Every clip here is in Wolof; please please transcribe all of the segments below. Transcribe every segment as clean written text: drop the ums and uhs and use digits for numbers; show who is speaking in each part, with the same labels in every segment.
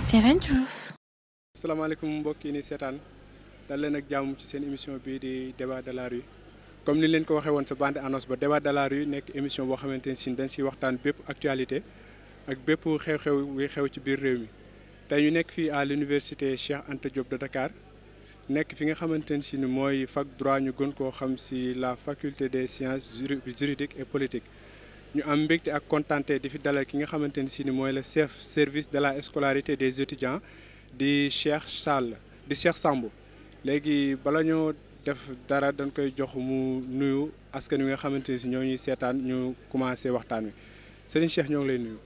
Speaker 1: Seven Truth.
Speaker 2: asalaamaaleykum mbokk yi ni seetaan dal leen ak jàmm ci seen émission bii di débat de la rue comme ni leen ko waxee woon sa bande annonce ba débat de la rue nekk émission boo xamante ne si dañ siy waxtaan bépp actualité ak bépp xew-xew buy xew ci biir réew mi tey ñu nekk fii à l'université Cheikh Anta Diop de Dakar nekk fi nga xamante ne si ni mooy fac droit ñu gën koo xam si la faculté des sciences juridiques et politiques ñu am mbégte ak contenté di fi dalal ki nga xamante ne si ni mooy le chef service de la scolarité des étudiants di Cheikh Samb léegi bala ñoo def dara dañ koy jox mu nuyu askan wi nga xamante ne si ñoo ñuy seetaan ñu commencé waxtaan wi sëriñ Cheikh ñoo ngi lay nuyu.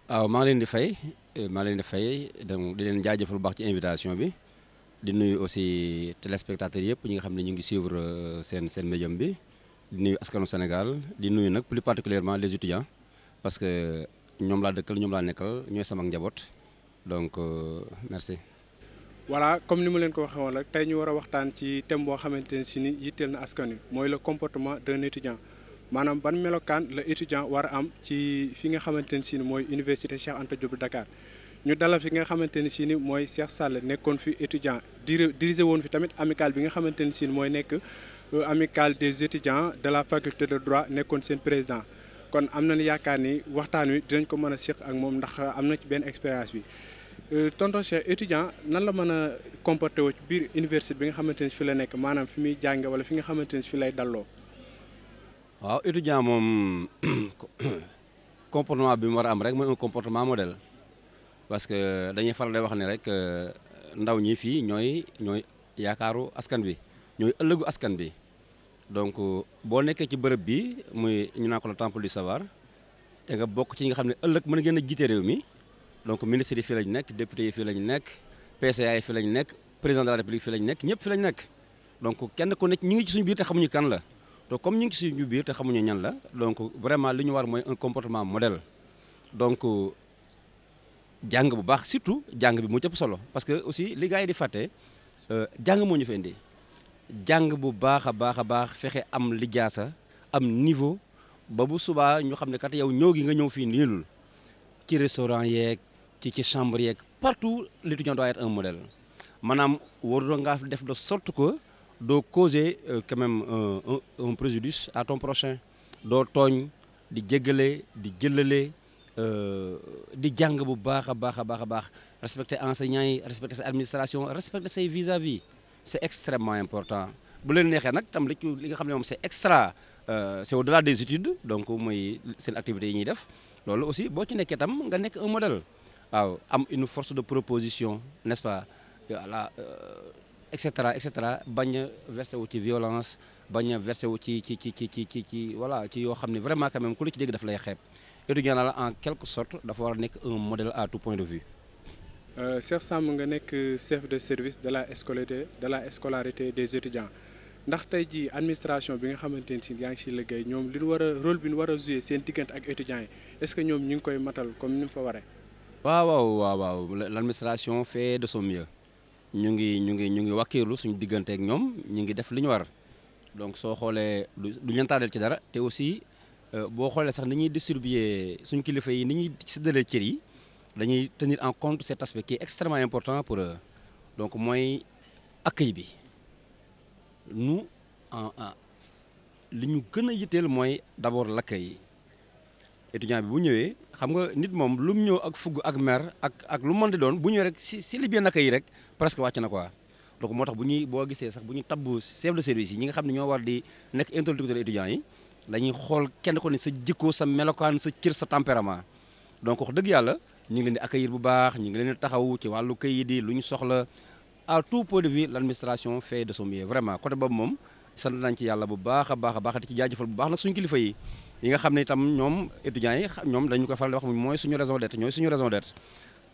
Speaker 3: waaw maa ngi leen di fay di leen jaajëfal bu baax ci invitation bi di nuyu aussi téléspectateurs yëpp ñi nga xam ne ñu ngi suivre seen médium bi di nuyu askanu Sénégal di nuyu nag plus particulièrement les étudiants parce que ñoom laa dëkkal ñoom laa nekkal ñooy sama njaboot donc merci.
Speaker 2: voilà comme ni ma leen ko waxee woon rek tey ñu war a waxtaan ci thème boo xamante ne si ni yitteel na askan wi mooy le comportement d'un étudiant maanaam ban melokaan la étudiant war a am ci fi nga xamante ne si ni mooy université Cheikh Anta Diop de Dakar ñu dalal fi nga xamante ne si ni mooy Cheikh Sall nekkoon fi étudiant dirigé woon fi tamit amicale bi nga xamante ne si ni mooy nekk amicale des étudiants de la faculté de droit nekkoon seen président kon am nañu yaakaar ni waxtaan wi dinañ ko mën a séq ak moom ndax am na ci benn expérience bi tonton Cheikh étudiant nan la mën a comporté woo ci biir université bi nga xamante ne fi la nekk maanaam fi muy jànge wala fi nga xamante ne fi lay dalloo.
Speaker 3: waaw étudiant moom comportement bi mu war a am rek mooy un comportement modèle parce que dañuy faral di wax ne rek ndaw ñi fii ñooy yaakaaru askan bi ñooy ëllëgu askan bi donc boo nekkee ci bërëb bi muy ñu naan ko le temple du savoir te nga bokk ci ñi nga xam ne ëllëg mën ngeen a jiite réew mi donc ministre yi fii lañ nekk député yi fii lañ nekk PCA yi fii lañ nekk président de la république fii lañ nekk ñëpp fii lañ nekk donc kenn ku nekk ñi ngi ci suñu biir te xamuñu kan la donc comme ñu ngi ci suñu biir te xamuñu ñan la donc vraiment li ñu war mooy un comportement modèle donc jàng bu baax surtout jàng bi mu ëpp solo parce que aussi li gars yi di fàtte jàng moo ñu fi indi jàng bu baax a baax fexe am lijaasa am niveau ba bu subaa ñu xam ne kat yow ñëw gi nga ñëw fii niilul ci restaurant yeeg ci chambre yeeg partout l'étudiant doit être un modèle maanaam waruloo ngaa def de sorte que doo causer quand même un préjudice à ton prochain doo tooñ di jéggale di jëllale di jàng bu baax a baax respecter enseignants yi respecter sa administration respecter say vis-à-vis c'est extrêmement important bu leen neexee nag tam li nga xam ne moom c'est extra c'est au-delà des études donc mooy seen activités yi ñuy def loolu aussi boo ci nekkee tam nga nekk un modèle waaw am une force de proposition n'est-ce pas voilà et cetera bañ a versé wu ci violence bañ a versé wu ci voilà ci yoo xam ne vraiment quand même ku la ci dégg daf lay xeeb étudiant la en quelque sorte dafa war a nekk un modèle à tout point de vue.
Speaker 2: Cheikh Samb nga nekk chef de service de la scolarité des étudiants ndax tey jii administration bi nga xamante ne si yaa ngi siy liggéey ñoom li ñu war a rôle bi ñu war a jouer seen diggante ak étudiants yi est-ce que ñoom ñu ngi koy matal comme ni mu fa waree.
Speaker 3: waaw l'administration fait de son mieux ñu ngi wàkkiirlu suñu diggante ak ñoom ñu ngi def li ñu war donc soo xoolee du ñantaadeel ci dara te aussi boo xoolee sax ni ñuy distribuer suñu kilifa yi ni ñuy séddalee cër yi dañuy tenir en compte cet aspect qui est extrêmement important pour eux donc mooy accueil bi nous li ñu gën a yitteel mooy d'abord l'accueil étudiant bi bu ñëwee xam nga nit moom lu mu ñëw ak fugg ak mer ak lu mën di doon bu ñëwee rek si li bien accueil rek presque wàcc na quoi donc moo tax boo gisee sax bu ñu tabbu chef de service yi ñi nga xam ne ñoo war di nekk interlocuteur étudiants yi dañuy xool kenn ko ne sa jikko sa melokaan sa cër sa tempérament donc wax dëgg yàlla ñu ngi leen di accueillir bu baax ñu ngi leen di taxaw ci wàllu kayit yi lu ñu soxla à tout point de vue l'administration fait de son mieux vraiment côté boobu moom sant nañ ci yàlla bu baax a baax di ci jaajëfal bu baax nag suñu kilifa yi nga xam ne itam ñoom étudiants yi ñoom dañu ko faral di wax mooy suñu raison d'être ñooy suñu raison d'être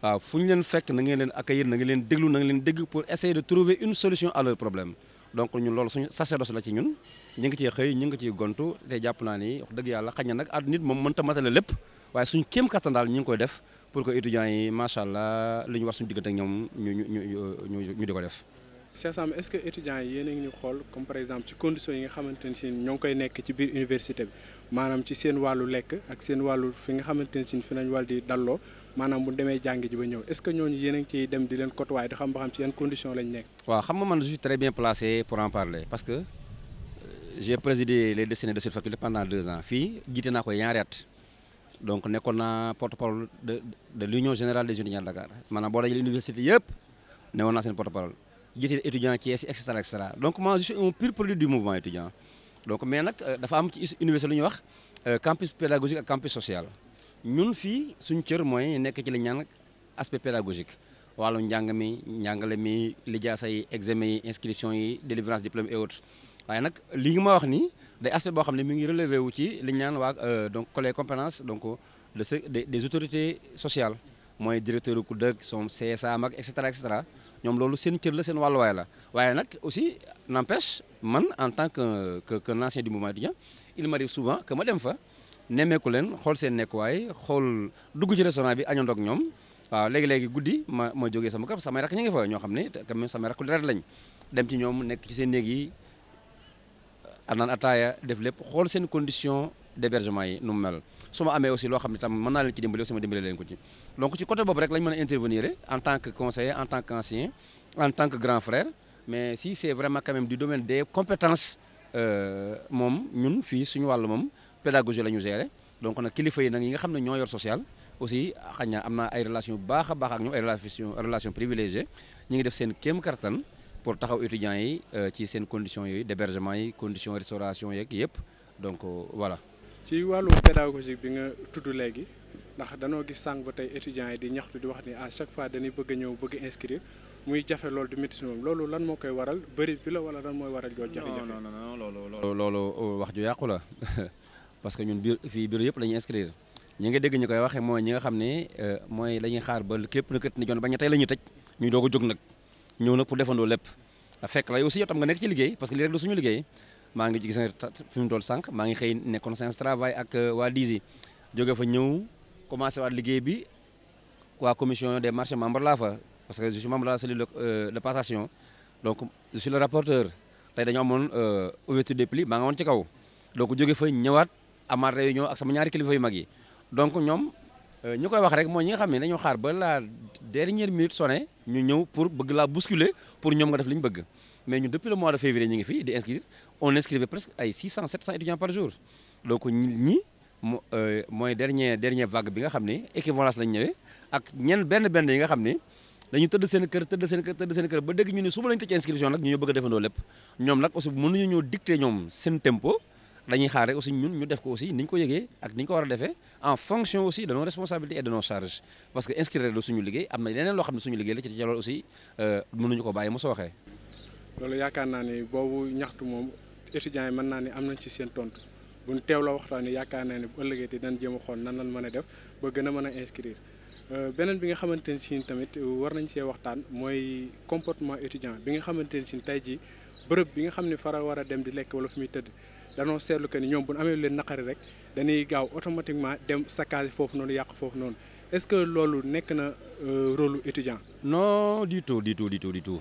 Speaker 3: waaw fu ñu leen fekk na ngeen leen accueillir na ngeen leen déglu na ngeen leen dégg pour essayer de trouver une solution à leur problème donc ñun loolu suñu sacerdoce la ci ñun ñu ngi ciy xëy ñu ngi ciy gontu te jàpp naa ni wax dëgg yàlla xañ na nag nit moom mënta matale lépp waaye suñu kéem kattan daal ñu ngi koy def pour que étudiants yi macha allah li ñu war suñu diggante ak ñoom ñu di ko def.
Speaker 2: Cheikh Samb est-ce que étudiants yi yéen a ngi ñu xool comme par exemple ci conditions yi nga xamante ne si ñoo ngi koy nekk ci biir université bi maanaam ci seen wàllu lekk ak seen wàllu fi nga xamante ne si fi nañ wàll di dalloo maanaam bu demee jàngi ji ba ñëw est-ce que ñooñu yéen a ngi ciy dem di leen côtoyer di xam ba xam ci yan condition lañ nekk.
Speaker 3: waaw xam nga man je suis très bien placé pour en parler parce que j'ai présidé les destinées de cette faculté pendant 2 ans fii jiite naa ko ñaari at donc nekkoon naa porte-parole de l'union générale des étudiants de Dakar maanaam boo dajale université yëpp newoon naa seen porte-parole jiite étudiants Thiès et cetera donc moi je suis un pur produit du mouvement étudiant donc mais nag dafa am ci université lu ñuy wax campus pédagogique ak campus social ñun fii suñu cër mooy nekk ci li ñaan aspect pédagogique wàllu njàng mi njàngale mi lijaasa yi examen yi inscription yi délivrance diplôme et autres waaye nag li nga ma wax nii day aspect boo xam ne mi ngi relevé wu ci li ñu naan waa donc collège compétence donc des autorités sociales mooy directeur ku dëkk som CSA mag et cetera ñoom loolu seen cër la seen wàlluwaay la waaye nag aussi n'empêche man en tant qu'un ancien du mouvement étudiant il m'arrive souvent que ma dem fa nemmeeku leen xool seen nekkuwaay xool dugg ci restaurant bi añandoog ñoom waaw léegi-léegi guddi ma jógee sama kër samay rakk ñu ngi fa ñoo xam ne quand même samay rakk deret lañ dem ci ñoom nekk ci seen néeg yi naan ataaya def lépp xool seen condition d'hébergement yi nu mu mel su ma amee aussi loo xam ne tam mën naa leen ci dimbali aussi ma dimbali leen ko ci donc ci côté boobu rek lañ mën a intervenir en tant que conseiller en tant qu'ancien en tant que grand frère mais si c'est vraiment quand même du domaine des compétences moom ñun fii suñu wàll moom pédagogie la ñu gérer donc nag kilifa yi nag yi nga xam ne ñoo yor social aussi xañ na am na ay relation bu baax a baax ak ñoom ay relation privilégiée ñu ngi def seen kéem kartan pour taxaw étudiants yi ci seen conditions yooyu d'hébergement yi conditions restauration yeeg yëpp donc voilà.
Speaker 2: ci wàllu pédagogique bi nga tudd léegi ndax danoo gis sànq ba tey étudiants yi di ñaxtu di wax ni à chaque fois dañuy bëgg a ñëw bëgg inscrire muy jafe loolu du métti moom loolu lan moo koy waral bëri bi la wala lan mooy waral loolu jafe-jafe.
Speaker 3: non loolu wax ju yàqu la parce que ñun biir fii bureau yëpp lañuy inscrire ñi nga dégg ñu koy waxee mooy ñi nga xam ne mooy la ñuy xaar ba képp na kët ni jon ba ña tey la ñuy tëj ñu doog a jóg nag ñëw nag pour defandoo lépp fekk la aussi yow tam nga nekk ci liggéey parce que lii rek du suñu liggéey maa ngi gis fi mu toll sànq maa ngi xëy nekkoon séance travail ak waa DISI jóge fa ñëw commencé waat liggéey bi waa commission des marchés membre laa fa parce que je suis membre de la cellule de passation donc je suis le rapporteur tey dañoo amoon ouverture des plis maa nga woon ci kaw donc jóge fa ñëwaat amaat réunion ak sama ñaari kilifa yu mag yi donc ñoom ñu koy wax rek mooy ñi nga xam ne dañoo xaar ba la dernière minute sonné ñu ñëw pour bëgg laa bousculer pour ñoom nga def li ñu bëgg mais ñu depuis le mois de février ñu ngi fi di inscrire on inscrivait presque ay 600 700 étudiants par jour donc ñi mooy dernière vague bi nga xam ne équivalence lañ ñëwee ak benn yi nga xam ne dañu tëdd seen kër ba dégg ñu ne suba lañu tëj inscription nag ñu ñoo bëgg a defandoo lépp ñoom nag aussi mënuñu ñoo dicter ñoom seen tempo dañuy xaar rek aussi ñun ñu def ko aussi ni ñu ko yëgee ak ni ñu ko war a defee en fonction aussi de nos responsabilités et de nos charges parce que inscrire lu suñu liggéey am na leneen loo xam ne suñu liggéey la ci loolu aussi mënuñu ko bàyyi mu sooxee.
Speaker 2: loolu yaakaar naa ni boobu ñaxtu moom étudiants yi mën naa ni am nañ ci seen tontu buñ teew la waxtaan yaakaar naa ne bu ëllëgee te dañ jéem a xool nan lañ mën a def ba gën a mën a inscrire beneen bi nga xamante ne si tamit war nañ see waxtaan mooy comportement étudiant bi nga xamante ne si tey jii bërëb bi nga xam ne fara war a dem di lekk wala fu muy tëdd danoo seetlu que ni ñoom bu ñu amee leen naqari rek dañuy gaaw automatiquement dem saccage foofu noonu yàq foofu noonu est-ce que loolu nekk na rôle étudiant.
Speaker 3: Non du tout.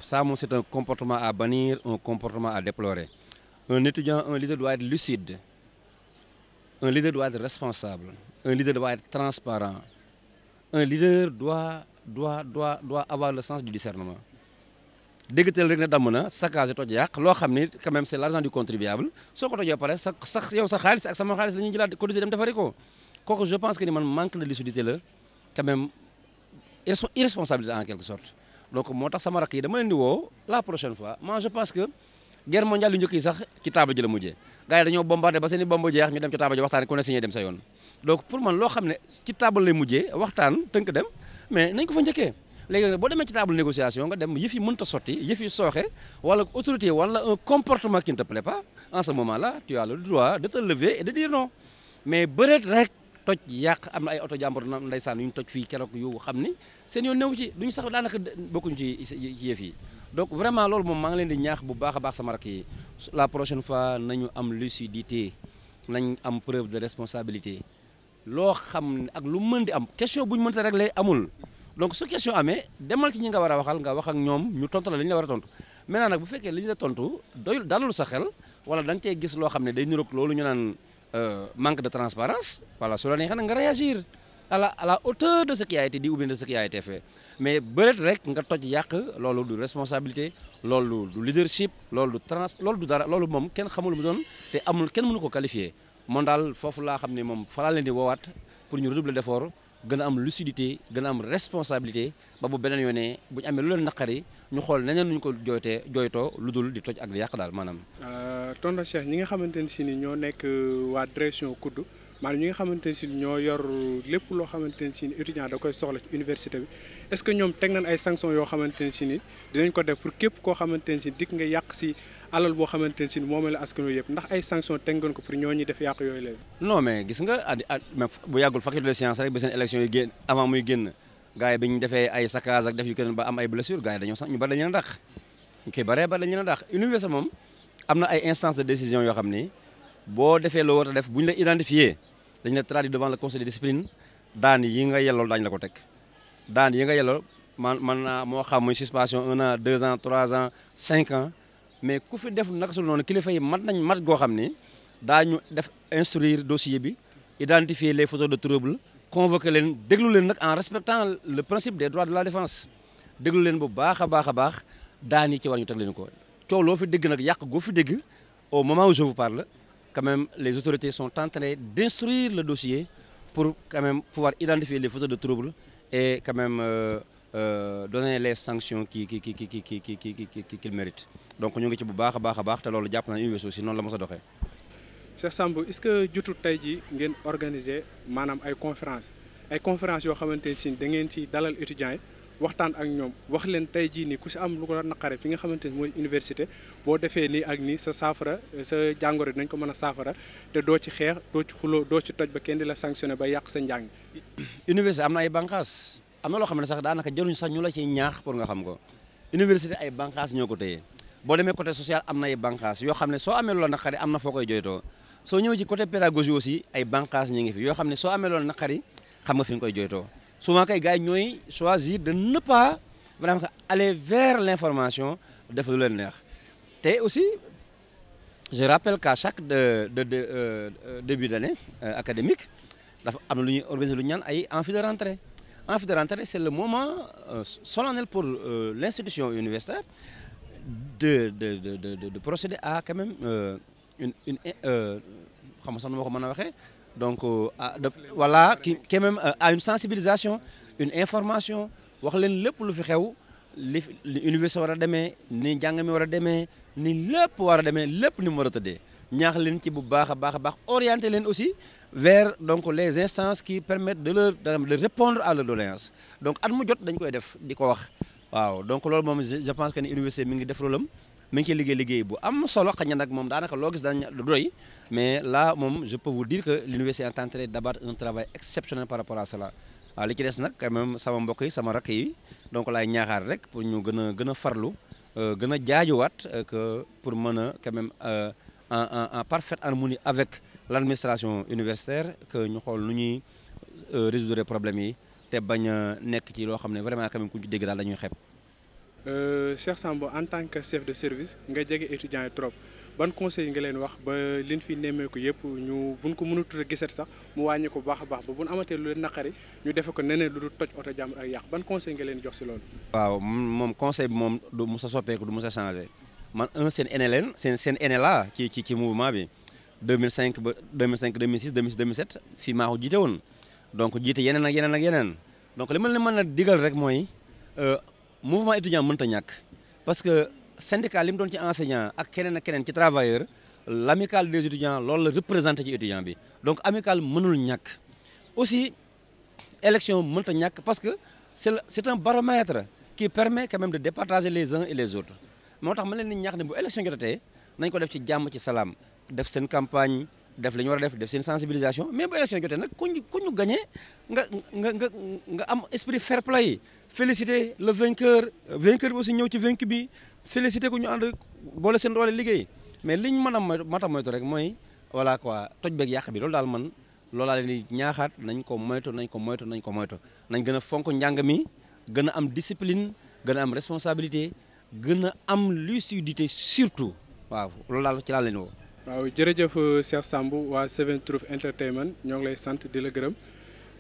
Speaker 3: Ça moom c'est un comportement à bannir, un comportement à déplorer. Un étudiant, un leader doit être lucide, un leader doit être responsable, un leader doit être transparent, un leader doit avoir le sens du discernement. déggatal rek ne damm na saccage toj yàq loo xam ni quand même c'est l'argent du contribuable soo ko tojee pare sa xaalis ak sama xaalis la ñuy jëlaat cotiser dem defari ko kooku je pense que ni man manque de lucidité la quand même irresponsabilité en quelque sorte donc moo tax sama rakk yi dama leen di woo la prochaine fois moi je pense que guerre mondiale yu njëkk yi sax ci table ji la mujjee gars yi dañoo bombardé ba seen i bomb jeex ñu dem ci table ji waxtaan ku ne signé dem sa yoon donc pour man loo xam ne ci table lay mujjee waxtaan tënk dem mais nañ ko fa njëkkee léegi nag boo demee ci table négociation nga dem yëf yi mënta sotti yëf yi sooxe wala autorité wala un comportement qui ne te plaît pas en ce moment là tu as le droit de te lever et de dire non mais bëreet rek toj yàq am na ay oto jàmbur na ndeysaan yu ñu toj fii keroog yu xam ni seen yoon newu ci duñu sax daanaka bokkuñu ci yëf yi donc vraiment loolu moom maa ngi leen di ñaax bu baax a baax sama rakk yi la prochaine fois nañu am lucidité nañ am preuve de responsabilité loo xam ne ak lu mën di am question bu ñu mënta régler amul donc su question amee demal ci ñi nga war a waxal nga wax ak ñoom ñu tontu la li ñu la war a tontu maintenant nag bu fekkee li ñu la tontu doyul dalul sa xel wala da nga cey gis loo xam ne day niroog loolu ñu naan manque de transparence voilà su la neexee nag nga réagir à la hauteur de ce qui a été dit ou bien de ce qui a été fait mais bëreet rek nga toj yàq loolu du responsabilité loolu du leadership loolu du dara loolu moom kenn xamul mu doon te amul kenn mënu ko qualifier moom daal foofu laa xam ne moom fa laa leen di woowaat pour ñu redoubler d'effort gën a am lucidité gën a am responsabilité ba bu beneen yoonee bu ñu amee lu leen naqari ñu xool neneen nu ñu ko jooytoo lu dul di toj ak di yàq daal maanaam.
Speaker 2: tonton Cheikh ñi nga xamante ne si ni ñoo nekk waa direction COUD maanaam ñi nga xamante ne si ñoo yor lépp loo xamante ne si ni étudiant da koy soxla ci université bi est-ce que ñoom teg nañ ay sanctions yoo xamante ne si ni dinañ ko def pour képp koo xamante ne si dikk nga yàq si alal boo xamante ne si ni moom la askan wi yëpp ndax ay sanctions teg ngeen ko pour ñooñu def yàq yooyu leen.
Speaker 3: non mais gis nga bu yàggul faculté de science rek ba seen élection yi génn avant muy génn gars yi bi ñu defee ay saccage ak def yu kenn ba am ay blessures gars yi dañoo sax ñu bari dañu leen a dàq ñu koy baree bari dañu leen a dàq université moom am na ay instances de décision yoo xam ni boo defee loo war a def bu ñu la identifié dañu la traduit devant le conseil de discipline daan yi nga yellool daañu la ko teg daan yi nga yellool man naa moo xam muy suspension 1 an 2 ans 3 ans 5 ans mais ku fi def naka su noonu kilifa yi mat goo xam ni daañu def instruire dossier bi identifier les fauteurs de trouble convoquer leen déglu leen nag en respectant le principe des droits de la défense déglu leen bu baax a baax daan yi ci war ñu teg leen ko coow loo fi dégg nag yàq goo fi dégg au moment où je vous parle quand même les autorités sont en train d'instruire le dossier pour quand même pouvoir identifier les fauteurs de trouble et quand même donner les sanctions qu'il mérite donc ñu ngi ci bu baax a baax te loolu jàpp naa université aussi noonu la mos a doxee.
Speaker 2: Cheikh Samb est-ce que jotul tey jii ngeen organiser maanaam ay conférence yoo xamante ne si da ngeen ci dalal étudiants yi waxtaan ak ñoom wax leen tey jii nii ku si am lu ko naqare fi nga xamante ne mooy université boo defee nii ak nii sa saafara sa jàngoro dinañ ko mën a saafara te doo ci xeex doo ci xuloo doo ci toj ba kenn di la sanctionné ba yàq sa njàng.
Speaker 3: université am na ay bànqaas am na loo xam ne sax daanaka jëruñ sax ñu la ciy ñaax pour nga xam ko université ay bànqaas ñoo ko téye boo demee côté social am na ay bànqaas yoo xam ne soo amee loola naqari am na foo koy joytoo soo ñëwee ci côté pédagogie aussi ay bànqaas ñu ngi fi yoo xam ne soo amee loola naqari xam nga fi nga koy joytoo souvent kay gars yi ñooy choisir de ne pas vraiment aller vers l'information def lu leen neex te aussi je rappelle qu'à chaque début d'année académique dafa am na lu ñuy organiser lu ñu naan ay amphi de rentrée amphi de rentrée c'est le moment solennel pour l'institution universitaire de procéder à quand même xam nga sax nu ma ko mën a waxee donc voilà qui même à une sensibilisation une information wax leen lépp lu fi xew li université war a demee ni njàng mi war a demee ni lépp war a demee lépp ni mu war a tëddee ñaax leen ci bu baax a baax orienter leen aussi vers donc les instances qui permettent de répondre à leurs doléances donc at mu jot dañ koy def di ko wax waaw donc loolu moom je pense que ni université mi ngi def rôle am mi ngi ciy liggéey bu am solo xëy na nag moom daanaka loo gis dañ doy mais là moom je peux vous dire que l'université est en train d'abattre un travail exceptionnel par rapport à cela waaw li ci des nag quand même sama mbokk yi sama rakk yi donc laay ñaaxaar rek pour ñu gën a farlu gën a jaajuwaat que pour mën a quand même en parfaite harmonie avec l'administration universitaire que ñu xool nu ñuy résoudre problèmes yi te bañ a nekk ci loo xam ne vraiment quand même ku ci dégg daal dañuy xeeb.
Speaker 2: Cheikh Samb en tant que chef de service nga jege étudiants yi trop ban conseil nga leen wax ba liñ fi nemmeeku yëpp ñu buñ ko mënut a gisat sax mu wàññi ko baax a baax ba buñ amatee lu leen naqari ñu defe ko neneen lu dul toj oto jàmm ak yàq ban conseil nga leen jox si loolu.
Speaker 3: waaw moom conseil bi moom du mus a soppeeku du mus a changé man seen aîné leen seen aîné la ci mouvement bi 2005 ba 2006 2007 fii maa ko jiite woon donc jiite yeneen ak yeneen donc li ma leen mën a digal rek mooy mouvement étudiant mënta ñàkk parce que syndicat li mu doon ci enseignant ak keneen ci travailleur l'amicale des étudiants loolu la représenté ci étudiant bi donc amicale mënul ñàkk aussi élection mënta ñàkk parce que c'est un baromètre qui permet quand même de départager les uns et les autres moo tax ma leen di ñaax ne bu élection jotatee nañ ko def ci jàmm ci salaam def seen campagne def li ñu war a def seen sensibilisation mais bu élection jotee nag ku ñu gagné nga am esprit fair play féliciter le vainqueur bi aussi ñëw ci vaincu bi féliciter ko ñu ànd boole seen doole liggéey mais liñ mën a moytu rek mooy voilà quoi toj beeg yàq bi loolu daal man loolu laa leen di ñaaxaat nañ ko moytu nañ gën a fonk njàng mi gën a am discipline gën a am responsabilité gën a am lucidité surtout waaw loolu daal ci laa leen woo.
Speaker 2: waaw jërëjëf Cheikh Samb waa Seven Truth Entertainment ñoo ngi lay sant di la gërëm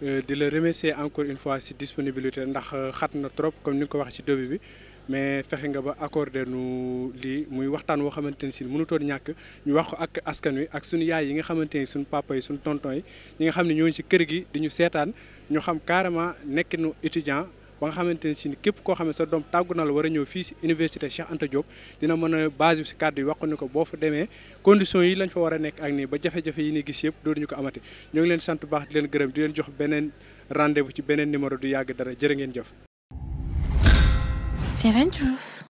Speaker 2: di la remercier encore une fois si disponibilité ndax xat na trop comme ni nga ko waxee ci début bi mais fexe nga ba accordé nu lii muy waxtaan woo xamante ni si mënutoon ñàkk ñu wax ko ak askan wi ak suñu yaay yi nga xamante ni suñu papa yi suñu tonton yi ñi nga xam ne ñooñu ci kër gi di ñu seetaan ñu xam carrément nekkinu étudiant ba nga xamante ne si képp koo xam ne sa doom tàggu na la war a ñëw fii si université Cheikh Anta Diop dina mën a basé si kàddu yi wax ne ko boo fa demee conditions yi lañ fa war a nekk ak nii ba jafe-jafe yi ni gis yëpp dootuñu ko amati ñoo ngi leen sant bu baax di leen gërëm di leen jox beneen rendez-vous ci beneen numéro du yàgg dara jërë ngeen jëf.
Speaker 1: 7 Truth.